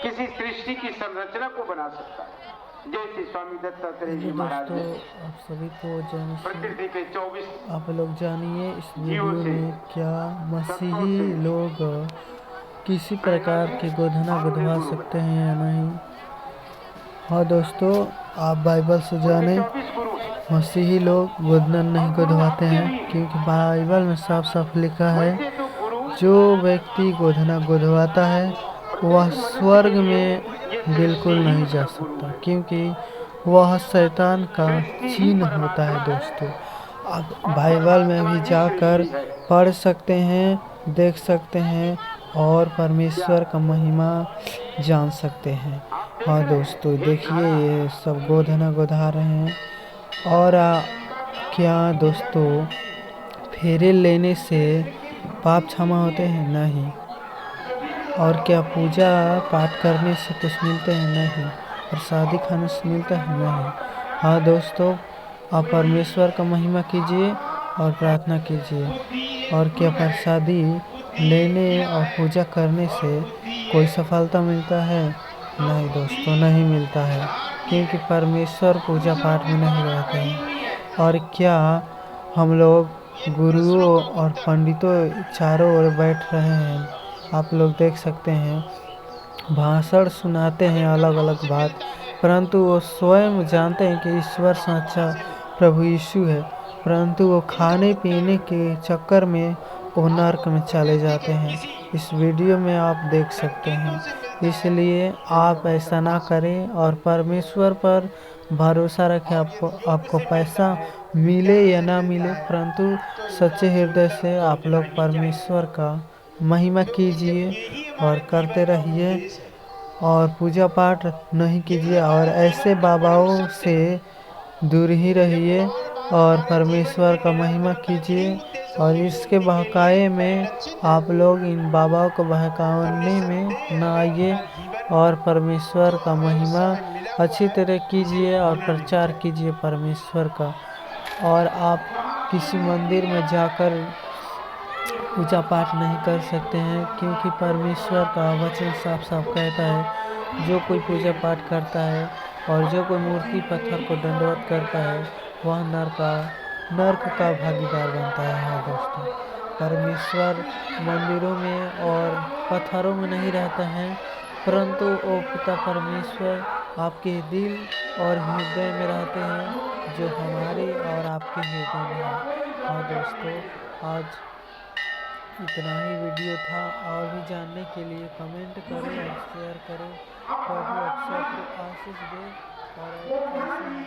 किसी सृष्टि की संरचना को बना सकता है। जैसे स्वामी दत्तात्रेय जी महाराज ने आप सभी को प्रकृति के 24 आप लोग जानिए इस जीवों वीडियो से में क्या तत्वों मसीही से लोग किसी प्रेरणा प्रकार ली के गोधना और उन्हें गुदवा गुरु सकते बनाया। हैं या नहीं। हाँ दोस्तों, आप बाइबल से उनके जाने 24 गुरु हैं। मसीही लोग गोधना नहीं और गुरु गुदवाते आपके हैं, भी हैं। क्योंकि बाइबल में साफ साफ लिखा है वैसे तो गुरु जो व्यक्ति गोधना गुदवाता है वह प्रत्येक मनुष्य स्वर्ग के लिए में ये बिल्कुल सृष्टि ही नहीं जा उसका गुरु सकता, है। क्योंकि वह शैतान का सृष्टि ही चिन्ह होता है। परमात्मा है दोस्तों, आप और बाइबल में परमात्मा भी ही जाकर सृष्टि है। पढ़ सकते हैं, देख सकते हैं और क्या परमेश्वर का महिमा जान सकते हैं। आप देख हाँ रहे हैं दोस्तों, एक देखिए धारा ये सब गोधना गुधा रहे हैं। और क्या दोस्तों, फेरे लेने से पाप क्षमा होते हैं? नहीं। और क्या पूजा पाठ करने से कुछ मिलते हैं? नहीं। और शादी खाने से मिलता है? नहीं। हाँ दोस्तों, आप परमेश्वर का महिमा कीजिए और प्रार्थना कीजिए। और क्या प्रसादी लेने और पूजा करने से कोई सफलता मिलता है? नहीं दोस्तों, नहीं मिलता है, क्योंकि परमेश्वर पूजा पाठ में नहीं रहते हैं। और क्या हम लोग गुरुओं और पंडितों चारों ओर बैठ रहे हैं? आप लोग देख सकते हैं, भाषण सुनाते हैं अलग अलग बात, परंतु वो स्वयं जानते हैं कि ईश्वर सच्चा प्रभु यीशु है, परंतु वो खाने पीने के चक्कर में वो नर्क में चले जाते हैं। इस वीडियो में आप देख सकते हैं। इसलिए आप ऐसा ना करें और परमेश्वर पर भरोसा रखें। आपको पैसा मिले या ना मिले, परंतु सच्चे हृदय से आप लोग परमेश्वर का महिमा कीजिए और करते रहिए और पूजा पाठ नहीं कीजिए और ऐसे बाबाओं से दूर ही रहिए और परमेश्वर का महिमा कीजिए। और इसके बहकावे में आप लोग इन बाबाओं को बहकाने में ना आइए और परमेश्वर का महिमा अच्छी तरह कीजिए और प्रचार कीजिए परमेश्वर का। और आप किसी मंदिर में जाकर पूजा पाठ नहीं कर सकते हैं, क्योंकि परमेश्वर का वचन साफ साफ कहता है जो कोई पूजा पाठ करता है और जो कोई मूर्ति पत्थर को दंडवत करता है वह नर्क का भागीदार बनता है। हाँ दोस्तों, परमेश्वर मंदिरों में और पत्थरों में नहीं रहता है, परंतु वो पिता परमेश्वर आपके दिल और हृदय में रहते हैं, जो हमारे और आपके हृदय में है। हाँ दोस्तों, आज इतना ही वीडियो था। और भी जानने के लिए कमेंट करें और शेयर करें। प्रभु आप सबको आशीष दे और ऐसे ही